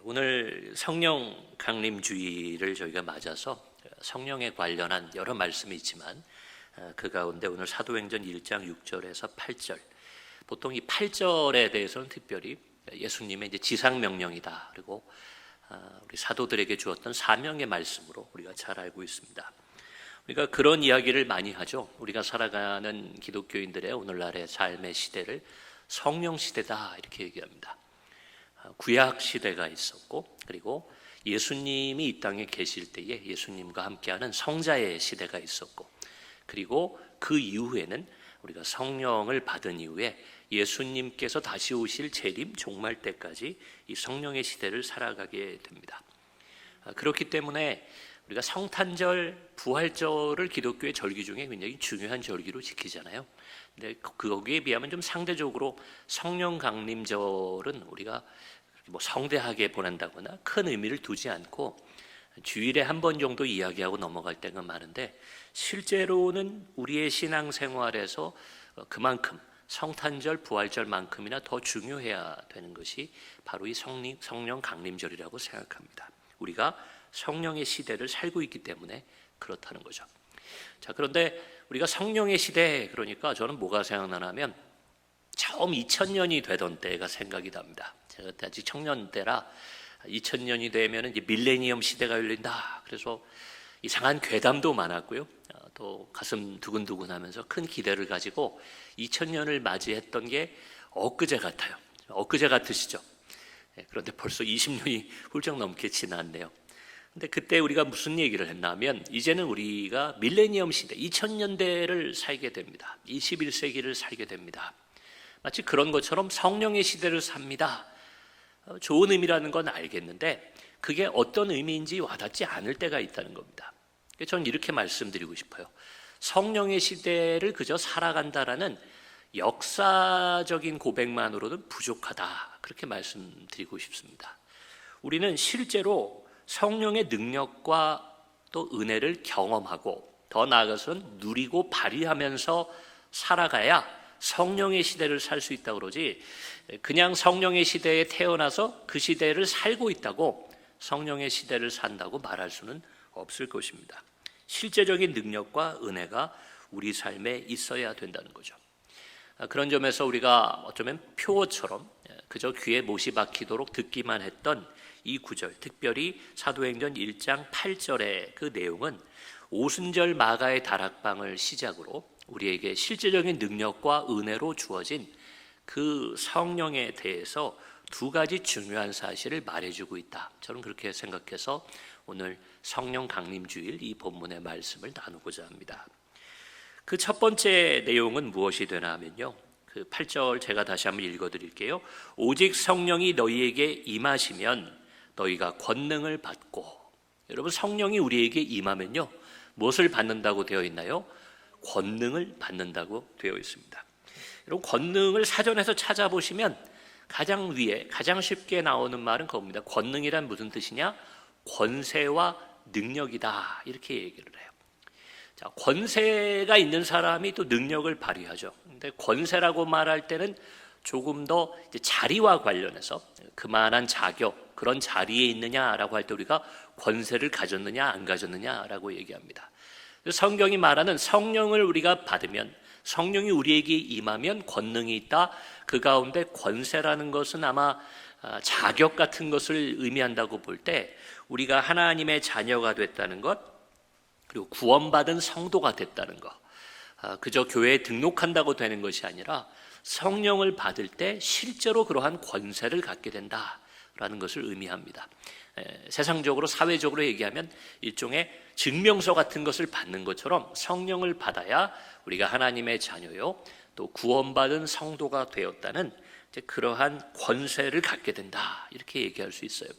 오늘 성령 강림주의를 저희가 맞아서 성령에 관련한 여러 말씀이 있지만 그 가운데 오늘 사도행전 1장 6절에서 8절, 보통 이 8절에 대해서는 특별히 예수님의 이제 지상명령이다, 그리고 우리 사도들에게 주었던 사명의 말씀으로 우리가 잘 알고 있습니다. 우리가 그런 이야기를 많이 하죠. 우리가 살아가는 기독교인들의 오늘날의 삶의 시대를 성령 시대다 이렇게 얘기합니다. 구약 시대가 있었고, 그리고 예수님이 이 땅에 계실 때에 예수님과 함께하는 성자의 시대가 있었고, 그리고 그 이후에는 우리가 성령을 받은 이후에 예수님께서 다시 오실 재림 종말 때까지 이 성령의 시대를 살아가게 됩니다. 그렇기 때문에 우리가 성탄절, 부활절을 기독교의 절기 중에 굉장히 중요한 절기로 지키잖아요. 근데 거기에 비하면 좀 상대적으로 성령 강림절은 우리가 뭐 성대하게 보낸다거나 큰 의미를 두지 않고 주일에 한 번 정도 이야기하고 넘어갈 때가 많은데, 실제로는 우리의 신앙생활에서 그만큼 성탄절, 부활절만큼이나 더 중요해야 되는 것이 바로 이 성령 강림절이라고 생각합니다. 우리가 성령의 시대를 살고 있기 때문에 그렇다는 거죠. 자, 그런데 우리가 성령의 시대, 그러니까 저는 뭐가 생각나냐면 처음 2000년이 되던 때가 생각이 납니다. 제가 그때 아직 청년 때라 2000년이 되면 이제 밀레니엄 시대가 열린다. 그래서 이상한 괴담도 많았고요. 또 가슴 두근두근하면서 큰 기대를 가지고 2000년을 맞이했던 게 엊그제 같아요. 엊그제 같으시죠? 그런데 벌써 20년이 훌쩍 넘게 지났네요. 근데 그때 우리가 무슨 얘기를 했냐면, 이제는 우리가 밀레니엄 시대, 2000년대를 살게 됩니다. 21세기를 살게 됩니다. 마치 그런 것처럼 성령의 시대를 삽니다. 좋은 의미라는 건 알겠는데 그게 어떤 의미인지 와닿지 않을 때가 있다는 겁니다. 저는 이렇게 말씀드리고 싶어요. 성령의 시대를 그저 살아간다라는 역사적인 고백만으로는 부족하다, 그렇게 말씀드리고 싶습니다. 우리는 실제로 성령의 능력과 또 은혜를 경험하고, 더 나아가서는 누리고 발휘하면서 살아가야 성령의 시대를 살 수 있다고 그러지, 그냥 성령의 시대에 태어나서 그 시대를 살고 있다고 성령의 시대를 산다고 말할 수는 없을 것입니다. 실제적인 능력과 은혜가 우리 삶에 있어야 된다는 거죠. 그런 점에서 우리가 어쩌면 표어처럼 그저 귀에 못이 박히도록 듣기만 했던 이 구절, 특별히 사도행전 1장 8절의 그 내용은 오순절 마가의 다락방을 시작으로 우리에게 실제적인 능력과 은혜로 주어진 그 성령에 대해서 두 가지 중요한 사실을 말해주고 있다. 저는 그렇게 생각해서 오늘 성령 강림주일 이 본문의 말씀을 나누고자 합니다. 그 첫 번째 내용은 무엇이 되나 하면요, 그 8절 제가 다시 한번 읽어드릴게요. 오직 성령이 너희에게 임하시면 너희가 권능을 받고. 여러분, 성령이 우리에게 임하면요, 무엇을 받는다고 되어 있나요? 권능을 받는다고 되어 있습니다. 여러분, 권능을 사전에서 찾아보시면 가장 위에 가장 쉽게 나오는 말은 그겁니다. 권능이란 무슨 뜻이냐? 권세와 능력이다, 이렇게 얘기를 해요. 자, 권세가 있는 사람이 또 능력을 발휘하죠. 근데 권세라고 말할 때는 조금 더 이제 자리와 관련해서 그만한 자격, 그런 자리에 있느냐라고 할 때 우리가 권세를 가졌느냐 안 가졌느냐라고 얘기합니다. 성경이 말하는 성령을 우리가 받으면, 성령이 우리에게 임하면 권능이 있다. 그 가운데 권세라는 것은 아마 자격 같은 것을 의미한다고 볼 때, 우리가 하나님의 자녀가 됐다는 것, 그리고 구원받은 성도가 됐다는 것, 그저 교회에 등록한다고 되는 것이 아니라 성령을 받을 때 실제로 그러한 권세를 갖게 된다라는 것을 의미합니다. 세상적으로, 사회적으로 얘기하면 일종의 증명서 같은 것을 받는 것처럼 성령을 받아야 우리가 하나님의 자녀요, 또 구원받은 성도가 되었다는 그러한 권세를 갖게 된다, 이렇게 얘기할 수 있어요.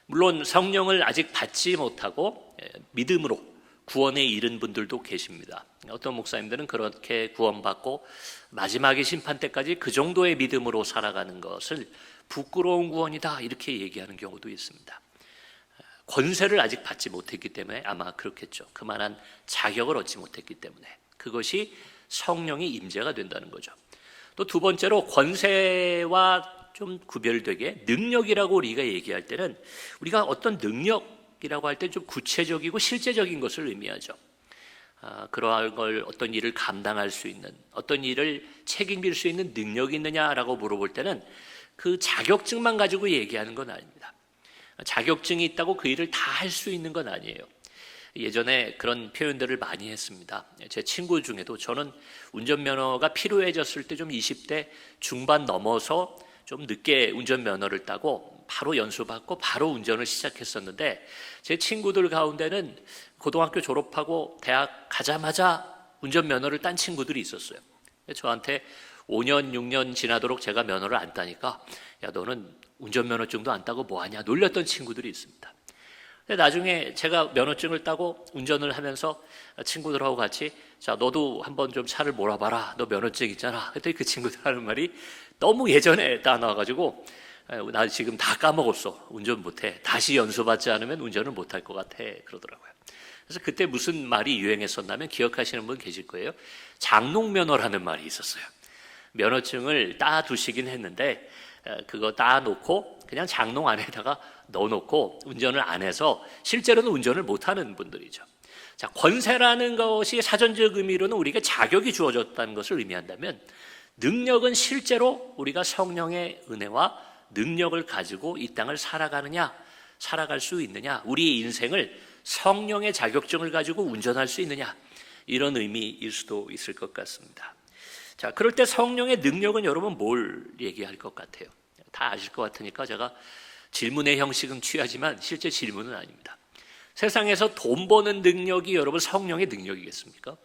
물론 성령을 아직 받지 못하고 믿음으로 구원에 이른 분들도 계십니다. 어떤 목사님들은 그렇게 구원받고 마지막의 심판 때까지 그 정도의 믿음으로 살아가는 것을 부끄러운 구원이다, 이렇게 얘기하는 경우도 있습니다. 권세를 아직 받지 못했기 때문에 아마 그렇겠죠. 그만한 자격을 얻지 못했기 때문에. 그것이 성령의 임재가 된다는 거죠. 또 두 번째로 권세와 좀 구별되게 능력이라고 우리가 얘기할 때는 우리가 어떤 능력이라고 할 때 좀 구체적이고 실제적인 것을 의미하죠. 그러한 걸 어떤 일을 감당할 수 있는, 어떤 일을 책임질 수 있는 능력이 있느냐라고 물어볼 때는 그 자격증만 가지고 얘기하는 건 아닙니다. 자격증이 있다고 그 일을 다 할 수 있는 건 아니에요. 예전에 그런 표현들을 많이 했습니다. 제 친구 중에도 저는 운전면허가 필요해졌을 때 좀 20대 중반 넘어서 좀 늦게 운전면허를 따고 바로 연수받고 바로 운전을 시작했었는데, 제 친구들 가운데는 고등학교 졸업하고 대학 가자마자 운전면허를 딴 친구들이 있었어요. 저한테 5년, 6년 지나도록 제가 면허를 안 따니까 야, 너는 운전면허증도 안 따고 뭐하냐 놀렸던 친구들이 있습니다. 근데 나중에 제가 면허증을 따고 운전을 하면서 친구들하고 같이 자, 너도 한번 좀 차를 몰아봐라. 너 면허증 있잖아. 그랬더니 그 친구들 하는 말이 너무 예전에 따놔가지고 나 지금 다 까먹었어. 운전 못해. 다시 연수받지 않으면 운전을 못할 것 같아. 그러더라고요. 그래서 그때 무슨 말이 유행했었냐면 기억하시는 분 계실 거예요. 장롱면허라는 말이 있었어요. 면허증을 따두시긴 했는데 그거 따놓고 그냥 장롱 안에다가 넣어놓고 운전을 안 해서 실제로는 운전을 못하는 분들이죠. 자, 권세라는 것이 사전적 의미로는 우리가 자격이 주어졌다는 것을 의미한다면, 능력은 실제로 우리가 성령의 은혜와 능력을 가지고 이 땅을 살아갈 수 있느냐, 우리의 인생을 성령의 자격증을 가지고 운전할 수 있느냐, 이런 의미일 수도 있을 것 같습니다. 자, 그럴 때 성령의 능력은 여러분 뭘 얘기할 것 같아요? 다 아실 것 같으니까 제가 질문의 형식은 취하지만 실제 질문은 아닙니다. 세상에서 돈 버는 능력이 여러분 성령의 능력이겠습니까?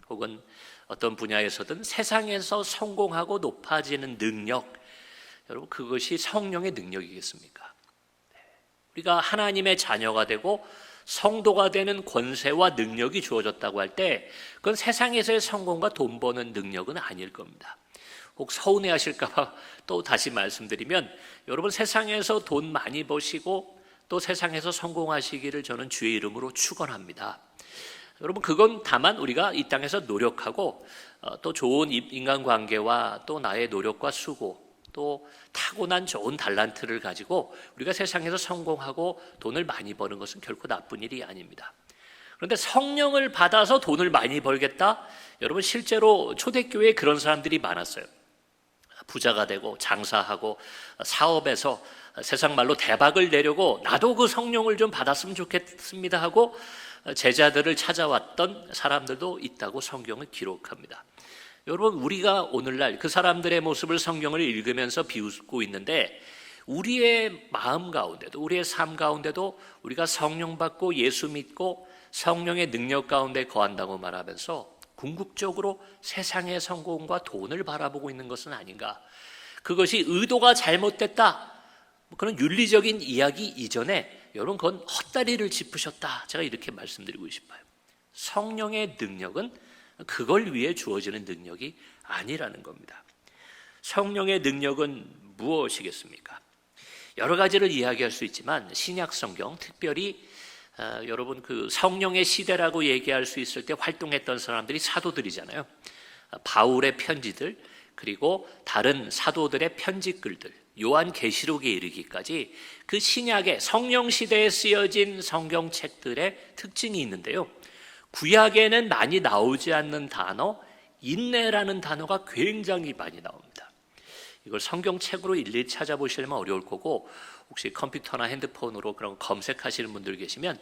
혹은 어떤 분야에서든 세상에서 성공하고 높아지는 능력, 여러분 그것이 성령의 능력이겠습니까? 우리가 하나님의 자녀가 되고 성도가 되는 권세와 능력이 주어졌다고 할 때 그건 세상에서의 성공과 돈 버는 능력은 아닐 겁니다. 혹 서운해하실까 봐 또 다시 말씀드리면, 여러분 세상에서 돈 많이 버시고 또 세상에서 성공하시기를 저는 주의 이름으로 축원합니다. 여러분 그건 다만 우리가 이 땅에서 노력하고 또 좋은 인간관계와 또 나의 노력과 수고, 또 타고난 좋은 달란트를 가지고 우리가 세상에서 성공하고 돈을 많이 버는 것은 결코 나쁜 일이 아닙니다. 그런데 성령을 받아서 돈을 많이 벌겠다? 여러분 실제로 초대교회에 그런 사람들이 많았어요. 부자가 되고 장사하고 사업에서 세상 말로 대박을 내려고 나도 그 성령을 좀 받았으면 좋겠습니다 하고 제자들을 찾아왔던 사람들도 있다고 성경은 기록합니다. 여러분 우리가 오늘날 그 사람들의 모습을 성경을 읽으면서 비웃고 있는데, 우리의 마음 가운데도 우리의 삶 가운데도 우리가 성령 받고 예수 믿고 성령의 능력 가운데 거한다고 말하면서 궁극적으로 세상의 성공과 돈을 바라보고 있는 것은 아닌가. 그것이 의도가 잘못됐다, 그런 윤리적인 이야기 이전에 여러분 그건 헛다리를 짚으셨다, 제가 이렇게 말씀드리고 싶어요. 성령의 능력은 그걸 위해 주어지는 능력이 아니라는 겁니다. 성령의 능력은 무엇이겠습니까? 여러 가지를 이야기할 수 있지만 신약 성경, 특별히 여러분 그 성령의 시대라고 얘기할 수 있을 때 활동했던 사람들이 사도들이잖아요. 바울의 편지들, 그리고 다른 사도들의 편지글들, 요한계시록에 이르기까지 그 신약의 성령 시대에 쓰여진 성경책들의 특징이 있는데요. 구약에는 많이 나오지 않는 단어, 인내라는 단어가 굉장히 많이 나옵니다. 이걸 성경책으로 일일이 찾아보시려면 어려울 거고, 혹시 컴퓨터나 핸드폰으로 그런 검색하시는 분들 계시면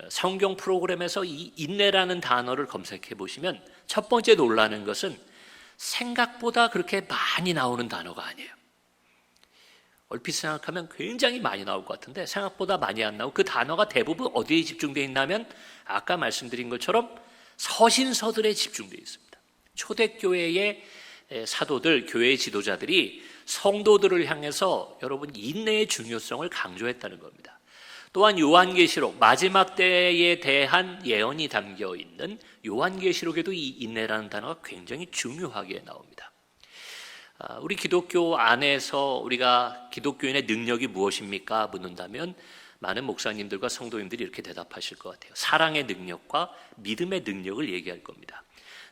성경 프로그램에서 이 인내라는 단어를 검색해 보시면 첫 번째 놀라는 것은 생각보다 그렇게 많이 나오는 단어가 아니에요. 얼핏 생각하면 굉장히 많이 나올 것 같은데 생각보다 많이 안 나오고, 그 단어가 대부분 어디에 집중되어 있냐면 아까 말씀드린 것처럼 서신서들에 집중되어 있습니다. 초대교회의 사도들, 교회의 지도자들이 성도들을 향해서 여러분 인내의 중요성을 강조했다는 겁니다. 또한 요한계시록, 마지막 때에 대한 예언이 담겨 있는 요한계시록에도 이 인내라는 단어가 굉장히 중요하게 나옵니다. 우리 기독교 안에서 우리가 기독교인의 능력이 무엇입니까? 묻는다면 많은 목사님들과 성도님들이 이렇게 대답하실 것 같아요. 사랑의 능력과 믿음의 능력을 얘기할 겁니다.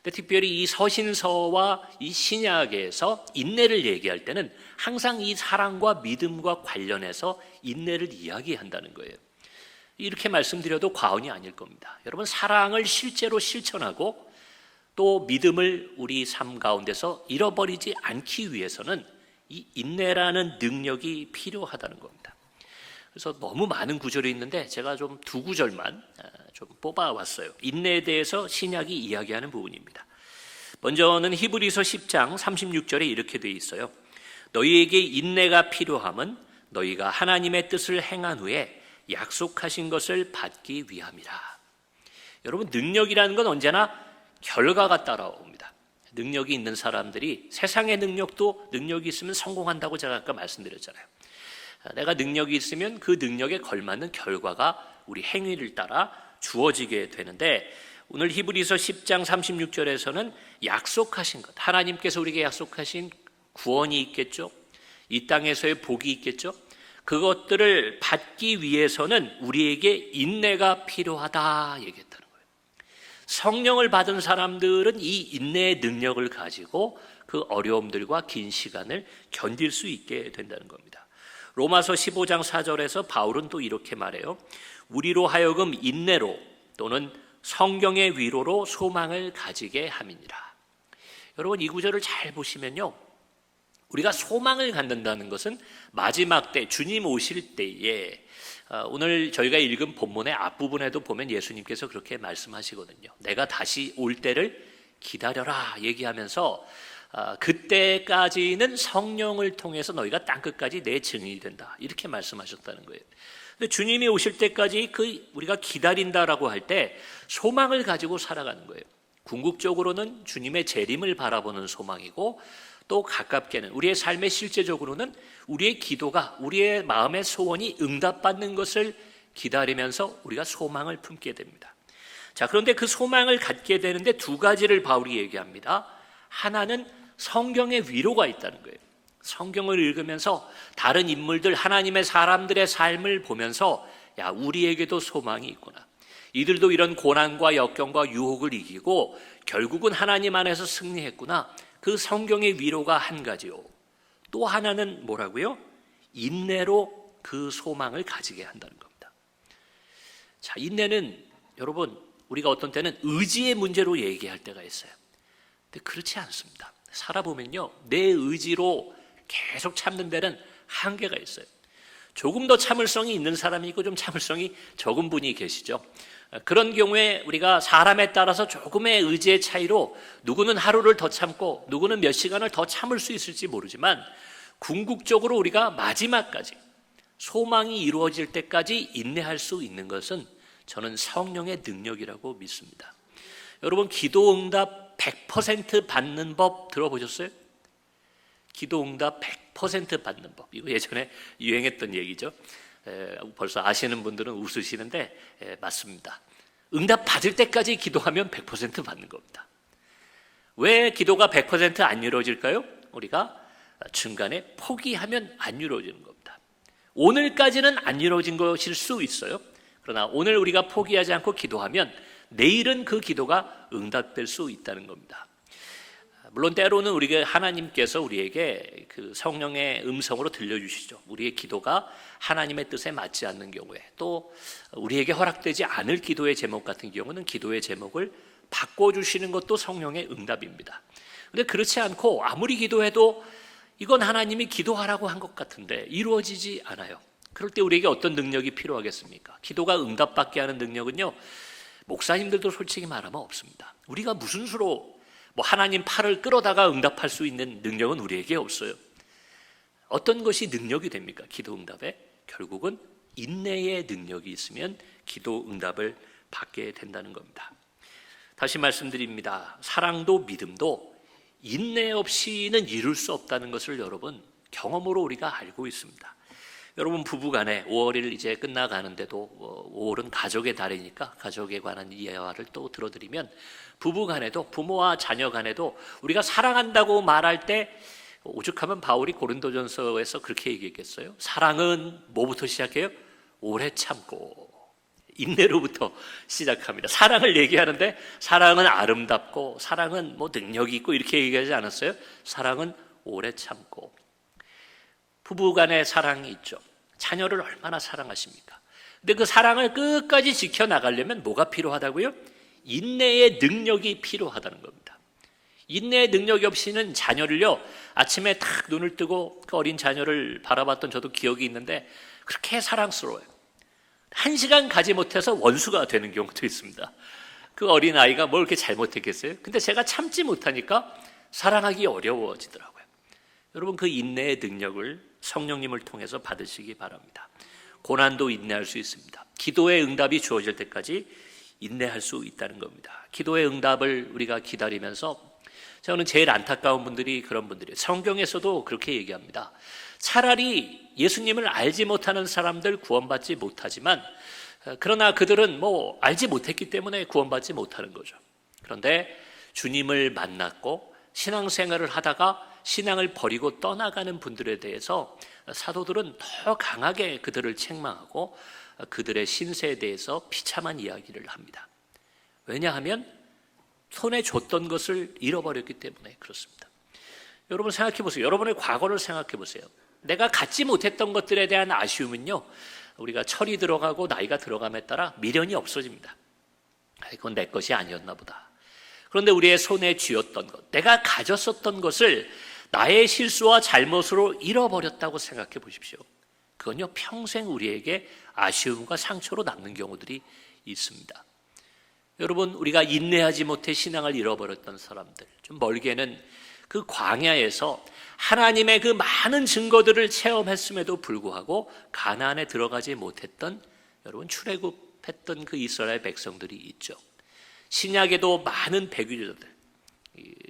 근데 특별히 이 서신서와 이 신약에서 인내를 얘기할 때는 항상 이 사랑과 믿음과 관련해서 인내를 이야기한다는 거예요. 이렇게 말씀드려도 과언이 아닐 겁니다. 여러분, 사랑을 실제로 실천하고 또 믿음을 우리 삶 가운데서 잃어버리지 않기 위해서는 이 인내라는 능력이 필요하다는 겁니다. 그래서 너무 많은 구절이 있는데 제가 좀 두 구절만 좀 뽑아왔어요. 인내에 대해서 신약이 이야기하는 부분입니다. 먼저는 히브리서 10장 36절에 이렇게 되어 있어요. 너희에게 인내가 필요함은 너희가 하나님의 뜻을 행한 후에 약속하신 것을 받기 위함이라. 여러분, 능력이라는 건 언제나 결과가 따라옵니다. 능력이 있는 사람들이 세상의 능력이 있으면 성공한다고 제가 아까 말씀드렸잖아요. 내가 능력이 있으면 그 능력에 걸맞는 결과가 우리 행위를 따라 주어지게 되는데, 오늘 히브리서 10장 36절에서는 약속하신 것, 하나님께서 우리에게 약속하신 구원이 있겠죠. 이 땅에서의 복이 있겠죠. 그것들을 받기 위해서는 우리에게 인내가 필요하다 얘기했다는 거예요. 성령을 받은 사람들은 이 인내의 능력을 가지고 그 어려움들과 긴 시간을 견딜 수 있게 된다는 겁니다. 로마서 15장 4절에서 바울은 또 이렇게 말해요. 우리로 하여금 인내로 또는 성경의 위로로 소망을 가지게 함이니라. 여러분, 이 구절을 잘 보시면요, 우리가 소망을 갖는다는 것은 마지막 때, 주님 오실 때에, 오늘 저희가 읽은 본문의 앞부분에도 보면 예수님께서 그렇게 말씀하시거든요. 내가 다시 올 때를 기다려라 얘기하면서 그때까지는 성령을 통해서 너희가 땅끝까지 내 증인이 된다 이렇게 말씀하셨다는 거예요. 근데 주님이 오실 때까지 우리가 기다린다라고 할 때 소망을 가지고 살아가는 거예요. 궁극적으로는 주님의 재림을 바라보는 소망이고, 또 가깝게는 우리의 삶의 실제적으로는 우리의 기도가, 우리의 마음의 소원이 응답받는 것을 기다리면서 우리가 소망을 품게 됩니다. 자, 그런데 그 소망을 갖게 되는데 두 가지를 바울이 얘기합니다. 하나는 성경의 위로가 있다는 거예요. 성경을 읽으면서 다른 인물들, 하나님의 사람들의 삶을 보면서 야, 우리에게도 소망이 있구나. 이들도 이런 고난과 역경과 유혹을 이기고 결국은 하나님 안에서 승리했구나. 그 성경의 위로가 한 가지요. 또 하나는 뭐라고요? 인내로 그 소망을 가지게 한다는 겁니다. 자, 인내는 여러분, 우리가 어떤 때는 의지의 문제로 얘기할 때가 있어요. 근데 그렇지 않습니다. 살아보면요, 내 의지로 계속 참는 데는 한계가 있어요. 조금 더 참을성이 있는 사람이 있고 좀 참을성이 적은 분이 계시죠. 그런 경우에 우리가 사람에 따라서 조금의 의지의 차이로 누구는 하루를 더 참고 누구는 몇 시간을 더 참을 수 있을지 모르지만, 궁극적으로 우리가 마지막까지 소망이 이루어질 때까지 인내할 수 있는 것은 저는 성령의 능력이라고 믿습니다. 여러분, 기도 응답 100% 받는 법 들어보셨어요? 기도 응답 100% 받는 법. 이거 예전에 유행했던 얘기죠. 벌써 아시는 분들은 웃으시는데 맞습니다. 응답 받을 때까지 기도하면 100% 받는 겁니다. 왜 기도가 100% 안 이루어질까요? 우리가 중간에 포기하면 안 이루어지는 겁니다. 오늘까지는 안 이루어진 것일 수 있어요. 그러나 오늘 우리가 포기하지 않고 기도하면 내일은 그 기도가 응답될 수 있다는 겁니다. 물론 때로는 하나님께서 우리에게 그 성령의 음성으로 들려주시죠. 우리의 기도가 하나님의 뜻에 맞지 않는 경우에, 또 우리에게 허락되지 않을 기도의 제목 같은 경우는 기도의 제목을 바꿔주시는 것도 성령의 응답입니다. 그런데 그렇지 않고 아무리 기도해도 이건 하나님이 기도하라고 한 것 같은데 이루어지지 않아요. 그럴 때 우리에게 어떤 능력이 필요하겠습니까? 기도가 응답받게 하는 능력은요, 목사님들도 솔직히 말하면 없습니다. 우리가 무슨 수로 하나님 팔을 끌어다가 응답할 수 있는 능력은 우리에게 없어요. 어떤 것이 능력이 됩니까? 기도 응답에 결국은 인내의 능력이 있으면 기도 응답을 받게 된다는 겁니다. 다시 말씀드립니다. 사랑도 믿음도 인내 없이는 이룰 수 없다는 것을 여러분 경험으로 우리가 알고 있습니다. 여러분, 부부간에 5월일 이제 끝나가는데도 5월은 가족의 달이니까 가족에 관한 이야기를 또 들어드리면, 부부간에도, 부모와 자녀간에도 우리가 사랑한다고 말할 때 오죽하면 바울이 고린도전서에서 그렇게 얘기했겠어요? 사랑은 뭐부터 시작해요? 오래 참고. 인내로부터 시작합니다. 사랑을 얘기하는데 사랑은 아름답고 사랑은 뭐 능력이 있고 이렇게 얘기하지 않았어요? 사랑은 오래 참고. 부부 간의 사랑이 있죠. 자녀를 얼마나 사랑하십니까? 근데 그 사랑을 끝까지 지켜나가려면 뭐가 필요하다고요? 인내의 능력이 필요하다는 겁니다. 인내의 능력이 없이는 자녀를요, 아침에 딱 눈을 뜨고 그 어린 자녀를 바라봤던 저도 기억이 있는데 그렇게 사랑스러워요. 1시간 가지 못해서 원수가 되는 경우도 있습니다. 그 어린 아이가 뭘 이렇게 잘못했겠어요? 근데 제가 참지 못하니까 사랑하기 어려워지더라고요. 여러분, 그 인내의 능력을 성령님을 통해서 받으시기 바랍니다. 고난도 인내할 수 있습니다. 기도의 응답이 주어질 때까지 인내할 수 있다는 겁니다. 기도의 응답을 우리가 기다리면서 저는 제일 안타까운 분들이 그런 분들이에요. 성경에서도 그렇게 얘기합니다. 차라리 예수님을 알지 못하는 사람들 구원받지 못하지만, 그러나 그들은 뭐 알지 못했기 때문에 구원받지 못하는 거죠. 그런데 주님을 만났고 신앙생활을 하다가 신앙을 버리고 떠나가는 분들에 대해서 사도들은 더 강하게 그들을 책망하고 그들의 신세에 대해서 비참한 이야기를 합니다. 왜냐하면 손에 줬던 것을 잃어버렸기 때문에 그렇습니다. 여러분 생각해 보세요. 여러분의 과거를 생각해 보세요. 내가 갖지 못했던 것들에 대한 아쉬움은요, 우리가 철이 들어가고 나이가 들어감에 따라 미련이 없어집니다. 그건 내 것이 아니었나 보다. 그런데 우리의 손에 쥐었던 것, 내가 가졌었던 것을 나의 실수와 잘못으로 잃어버렸다고 생각해 보십시오. 그건요, 평생 우리에게 아쉬움과 상처로 남는 경우들이 있습니다. 여러분, 우리가 인내하지 못해 신앙을 잃어버렸던 사람들, 좀 멀게는 그 광야에서 하나님의 그 많은 증거들을 체험했음에도 불구하고 가나안에 들어가지 못했던, 여러분 출애굽했던 그 이스라엘 백성들이 있죠. 신약에도 많은 배교자들,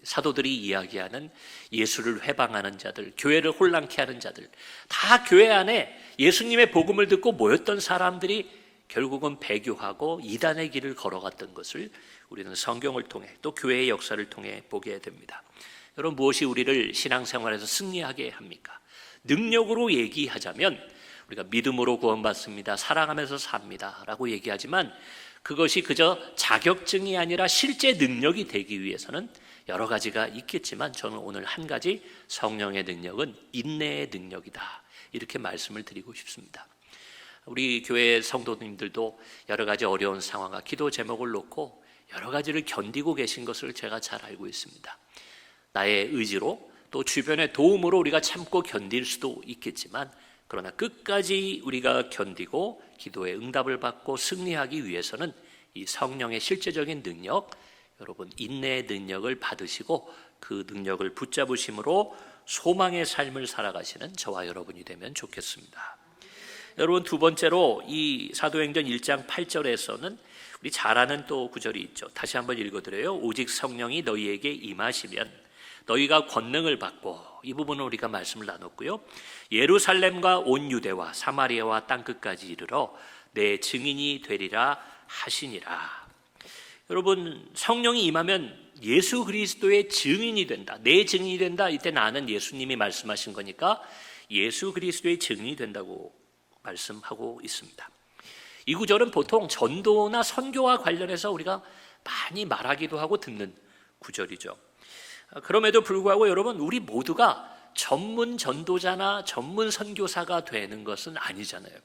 사도들이 이야기하는 예수를 회방하는 자들, 교회를 혼란케 하는 자들, 다 교회 안에 예수님의 복음을 듣고 모였던 사람들이 결국은 배교하고 이단의 길을 걸어갔던 것을 우리는 성경을 통해 또 교회의 역사를 통해 보게 됩니다. 여러분, 무엇이 우리를 신앙생활에서 승리하게 합니까? 능력으로 얘기하자면 우리가 믿음으로 구원받습니다, 사랑하면서 삽니다 라고 얘기하지만 그것이 그저 자격증이 아니라 실제 능력이 되기 위해서는 여러 가지가 있겠지만 저는 오늘 한 가지, 성령의 능력은 인내의 능력이다, 이렇게 말씀을 드리고 싶습니다. 우리 교회 성도님들도 여러 가지 어려운 상황과 기도 제목을 놓고 여러 가지를 견디고 계신 것을 제가 잘 알고 있습니다. 나의 의지로 또 주변의 도움으로 우리가 참고 견딜 수도 있겠지만, 그러나 끝까지 우리가 견디고 기도의 응답을 받고 승리하기 위해서는 이 성령의 실제적인 능력, 여러분 인내의 능력을 받으시고 그 능력을 붙잡으심으로 소망의 삶을 살아가시는 저와 여러분이 되면 좋겠습니다. 여러분, 두 번째로 이 사도행전 1장 8절에서는 우리 잘 아는 또 구절이 있죠. 다시 한번 읽어드려요. 오직 성령이 너희에게 임하시면 너희가 권능을 받고, 이 부분은 우리가 말씀을 나눴고요. 예루살렘과 온 유대와 사마리아와 땅끝까지 이르러 내 증인이 되리라 하시니라. 여러분, 성령이 임하면 예수 그리스도의 증인이 된다, 내 증인이 된다. 이때 나는 예수님이 말씀하신 거니까 예수 그리스도의 증인이 된다고 말씀하고 있습니다. 이 구절은 보통 전도나 선교와 관련해서 우리가 많이 말하기도 하고 듣는 구절이죠. 그럼에도 불구하고 여러분, 우리 모두가 전문 전도자나 전문 선교사가 되는 것은 아니잖아요.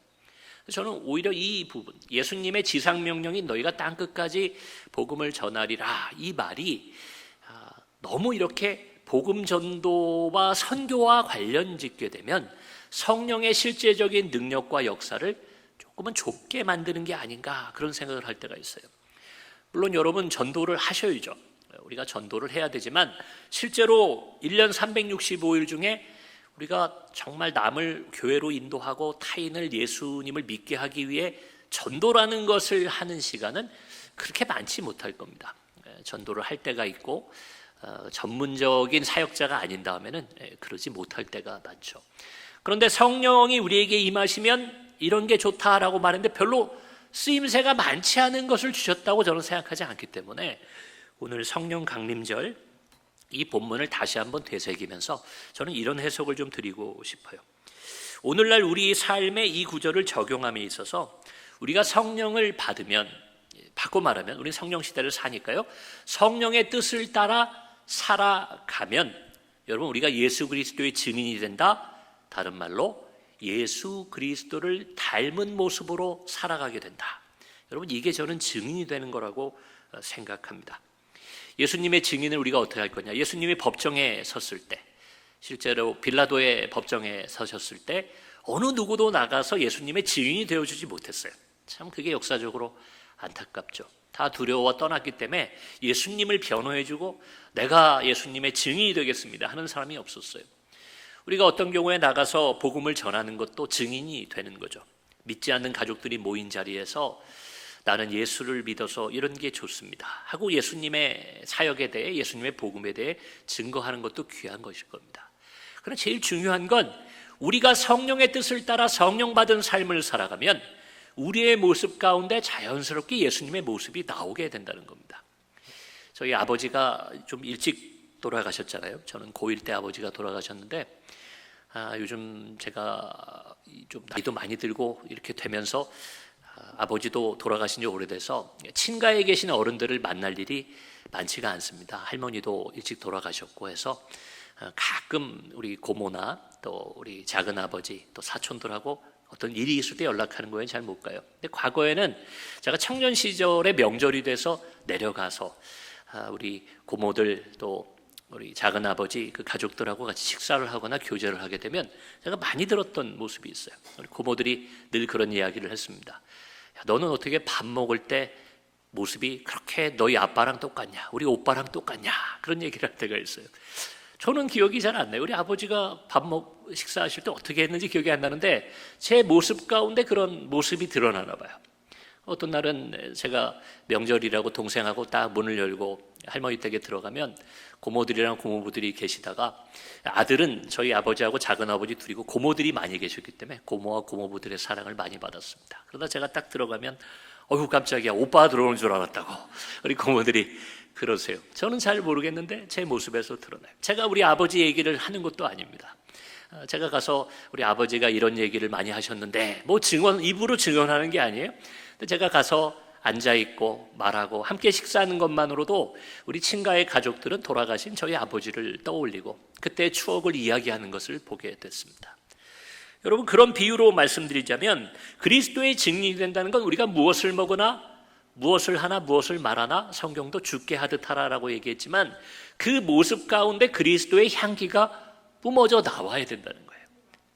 저는 오히려 이 부분, 예수님의 지상명령인 너희가 땅끝까지 복음을 전하리라, 이 말이 너무 이렇게 복음 전도와 선교와 관련 짓게 되면 성령의 실제적인 능력과 역사를 조금은 좁게 만드는 게 아닌가, 그런 생각을 할 때가 있어요. 물론 여러분 전도를 하셔야죠. 우리가 전도를 해야 되지만 실제로 1년 365일 중에 우리가 정말 남을 교회로 인도하고 타인을 예수님을 믿게 하기 위해 전도라는 것을 하는 시간은 그렇게 많지 못할 겁니다. 전도를 할 때가 있고 전문적인 사역자가 아닌 다음에는 그러지 못할 때가 많죠. 그런데 성령이 우리에게 임하시면 이런 게 좋다라고 말했는데 별로 쓰임새가 많지 않은 것을 주셨다고 저는 생각하지 않기 때문에 오늘 성령 강림절 이 본문을 다시 한번 되새기면서 저는 이런 해석을 좀 드리고 싶어요. 오늘날 우리 삶에 이 구절을 적용함에 있어서 우리가 성령을 받으면, 바꿔 말하면 우리 성령 시대를 사니까요, 성령의 뜻을 따라 살아가면 여러분 우리가 예수 그리스도의 증인이 된다. 다른 말로 예수 그리스도를 닮은 모습으로 살아가게 된다. 여러분 이게 저는 증인이 되는 거라고 생각합니다. 예수님의 증인을 우리가 어떻게 할 거냐? 예수님이 법정에 섰을 때, 실제로 빌라도의 법정에 서셨을 때 어느 누구도 나가서 예수님의 증인이 되어주지 못했어요. 참 그게 역사적으로 안타깝죠. 다 두려워 떠났기 때문에 예수님을 변호해주고 내가 예수님의 증인이 되겠습니다 하는 사람이 없었어요. 우리가 어떤 경우에 나가서 복음을 전하는 것도 증인이 되는 거죠. 믿지 않는 가족들이 모인 자리에서 나는 예수를 믿어서 이런 게 좋습니다 하고 예수님의 사역에 대해, 예수님의 복음에 대해 증거하는 것도 귀한 것일 겁니다. 그러나 제일 중요한 건 우리가 성령의 뜻을 따라 성령 받은 삶을 살아가면 우리의 모습 가운데 자연스럽게 예수님의 모습이 나오게 된다는 겁니다. 저희 아버지가 좀 일찍 돌아가셨잖아요. 저는 고1 때 아버지가 돌아가셨는데 요즘 제가 좀 나이도 많이 들고 이렇게 되면서 아버지도 돌아가신 지 오래돼서 친가에 계신 어른들을 만날 일이 많지가 않습니다. 할머니도 일찍 돌아가셨고 해서 가끔 우리 고모나 또 우리 작은 아버지 또 사촌들하고 어떤 일이 있을 때 연락하는 거에는 잘 못 가요. 근데 과거에는 제가 청년 시절에 명절이 돼서 내려가서 우리 고모들 또 우리 작은 아버지 그 가족들하고 같이 식사를 하거나 교제를 하게 되면 제가 많이 들었던 모습이 있어요. 우리 고모들이 늘 그런 이야기를 했습니다. 야, 너는 어떻게 밥 먹을 때 모습이 그렇게 너희 아빠랑 똑같냐, 우리 오빠랑 똑같냐, 그런 얘기를 할 때가 있어요. 저는 기억이 잘 안 나요. 우리 아버지가 식사하실 때 어떻게 했는지 기억이 안 나는데 제 모습 가운데 그런 모습이 드러나나 봐요. 어떤 날은 제가 명절이라고 동생하고 딱 문을 열고 할머니 댁에 들어가면 고모들이랑 고모부들이 계시다가, 아들은 저희 아버지하고 작은 아버지 둘이고 고모들이 많이 계셨기 때문에 고모와 고모부들의 사랑을 많이 받았습니다. 그러다 제가 딱 들어가면 어휴 깜짝이야, 오빠 들어오는 줄 알았다고 우리 고모들이 그러세요. 저는 잘 모르겠는데 제 모습에서 드러나요. 제가 우리 아버지 얘기를 하는 것도 아닙니다. 제가 가서 우리 아버지가 이런 얘기를 많이 하셨는데 뭐 입으로 증언하는 게 아니에요. 근데 제가 가서 앉아있고 말하고 함께 식사하는 것만으로도 우리 친가의 가족들은 돌아가신 저희 아버지를 떠올리고 그때의 추억을 이야기하는 것을 보게 됐습니다. 여러분 그런 비유로 말씀드리자면 그리스도의 증인이 된다는 건 우리가 무엇을 먹으나 무엇을 하나 무엇을 말하나 성경도 죽게 하듯 하라라고 얘기했지만 그 모습 가운데 그리스도의 향기가 뿜어져 나와야 된다는 거예요.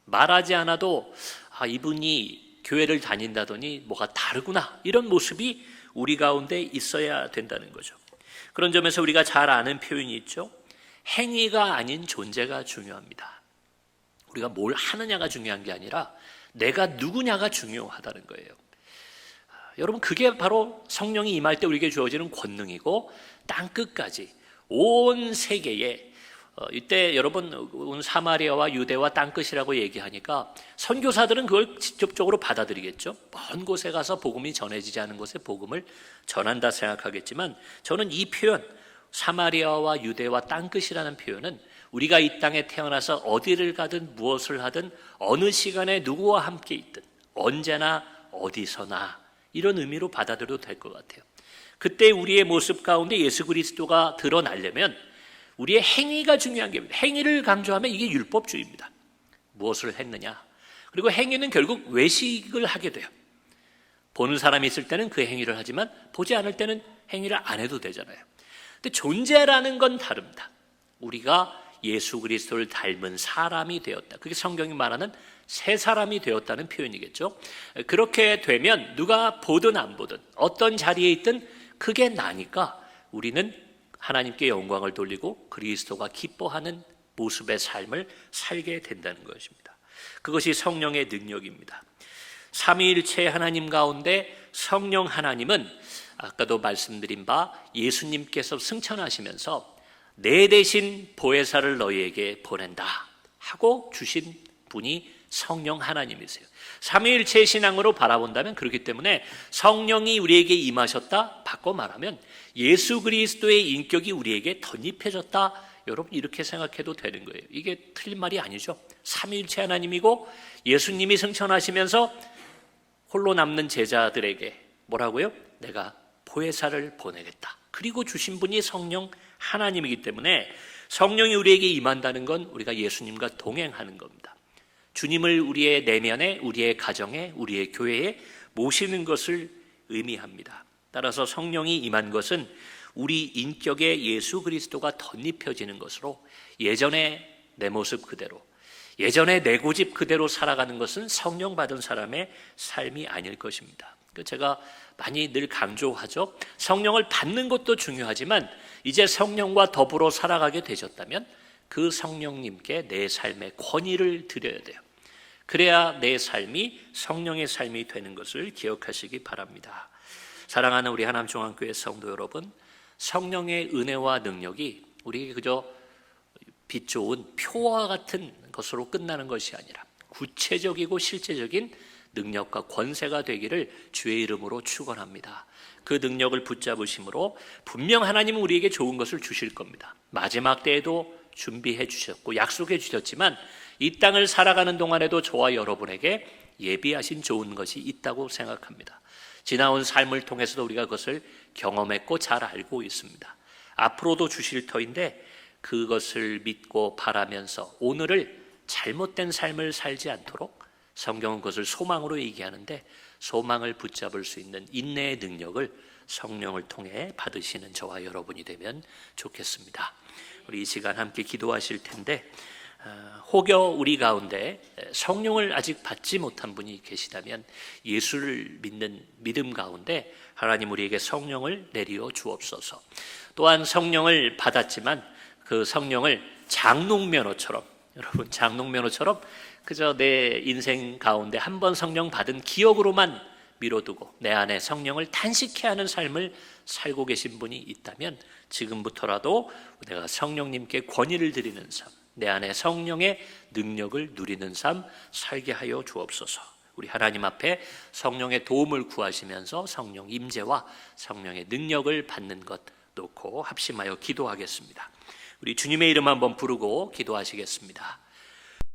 말하지 않아도 이분이 교회를 다닌다더니 뭐가 다르구나, 이런 모습이 우리 가운데 있어야 된다는 거죠. 그런 점에서 우리가 잘 아는 표현이 있죠. 행위가 아닌 존재가 중요합니다. 우리가 뭘 하느냐가 중요한 게 아니라 내가 누구냐가 중요하다는 거예요. 여러분 그게 바로 성령이 임할 때 우리에게 주어지는 권능이고 땅끝까지 온 세계에 이때 여러분 온 사마리아와 유대와 땅끝이라고 얘기하니까 선교사들은 그걸 직접적으로 받아들이겠죠. 먼 곳에 가서 복음이 전해지지 않은 곳에 복음을 전한다 생각하겠지만 저는 이 표현 사마리아와 유대와 땅끝이라는 표현은 우리가 이 땅에 태어나서 어디를 가든 무엇을 하든 어느 시간에 누구와 함께 있든 언제나 어디서나 이런 의미로 받아들여도 될 것 같아요. 그때 우리의 모습 가운데 예수 그리스도가 드러나려면 우리의 행위가 중요한 게 행위를 강조하면 이게 율법주의입니다. 무엇을 했느냐. 그리고 행위는 결국 외식을 하게 돼요. 보는 사람이 있을 때는 그 행위를 하지만 보지 않을 때는 행위를 안 해도 되잖아요. 근데 존재라는 건 다릅니다. 우리가 예수 그리스도를 닮은 사람이 되었다. 그게 성경이 말하는 새 사람이 되었다는 표현이겠죠. 그렇게 되면 누가 보든 안 보든 어떤 자리에 있든 그게 나니까 우리는 하나님께 영광을 돌리고 그리스도가 기뻐하는 모습의 삶을 살게 된다는 것입니다. 그것이 성령의 능력입니다. 삼위일체 하나님 가운데 성령 하나님은 아까도 말씀드린 바 예수님께서 승천하시면서 내 대신 보혜사를 너희에게 보낸다 하고 주신 분이 성령 하나님이세요. 삼위일체 신앙으로 바라본다면 그렇기 때문에 성령이 우리에게 임하셨다, 바꿔 말하면 예수 그리스도의 인격이 우리에게 덧입혀졌다, 여러분 이렇게 생각해도 되는 거예요. 이게 틀린 말이 아니죠. 삼위일체 하나님이고 예수님이 승천하시면서 홀로 남는 제자들에게 뭐라고요? 내가 보혜사를 보내겠다. 그리고 주신 분이 성령 하나님이기 때문에 성령이 우리에게 임한다는 건 우리가 예수님과 동행하는 겁니다. 주님을 우리의 내면에, 우리의 가정에, 우리의 교회에 모시는 것을 의미합니다. 따라서 성령이 임한 것은 우리 인격에 예수 그리스도가 덧입혀지는 것으로 예전에 내 모습 그대로, 예전에 내 고집 그대로 살아가는 것은 성령 받은 사람의 삶이 아닐 것입니다. 제가 많이 늘 강조하죠. 성령을 받는 것도 중요하지만 이제 성령과 더불어 살아가게 되셨다면 그 성령님께 내 삶의 권위를 드려야 돼요. 그래야 내 삶이 성령의 삶이 되는 것을 기억하시기 바랍니다. 사랑하는 우리 하남중앙교회 성도 여러분, 성령의 은혜와 능력이 우리에게 그저 빛 좋은 표와 같은 것으로 끝나는 것이 아니라 구체적이고 실제적인 능력과 권세가 되기를 주의 이름으로 축원합니다. 그 능력을 붙잡으심으로 분명 하나님은 우리에게 좋은 것을 주실 겁니다. 마지막 때에도 준비해 주셨고 약속해 주셨지만 이 땅을 살아가는 동안에도 저와 여러분에게 예비하신 좋은 것이 있다고 생각합니다. 지나온 삶을 통해서도 우리가 그것을 경험했고 잘 알고 있습니다. 앞으로도 주실 터인데 그것을 믿고 바라면서 오늘을 잘못된 삶을 살지 않도록 성경은 그것을 소망으로 얘기하는데 소망을 붙잡을 수 있는 인내의 능력을 성령을 통해 받으시는 저와 여러분이 되면 좋겠습니다. 우리 이 시간 함께 기도하실 텐데 혹여 우리 가운데 성령을 아직 받지 못한 분이 계시다면 예수를 믿는 믿음 가운데 하나님 우리에게 성령을 내리어 주옵소서. 또한 성령을 받았지만 그 성령을 장롱면허처럼, 여러분 장롱면허처럼 그저 내 인생 가운데 한 번 성령 받은 기억으로만 미뤄두고 내 안에 성령을 탄식해 하는 삶을 살고 계신 분이 있다면 지금부터라도 내가 성령님께 권위를 드리는 삶, 내 안에 성령의 능력을 누리는 삶 살게 하여 주옵소서. 우리 하나님 앞에 성령의 도움을 구하시면서 성령 임재와 성령의 능력을 받는 것 놓고 합심하여 기도하겠습니다. 우리 주님의 이름 한번 부르고 기도하시겠습니다.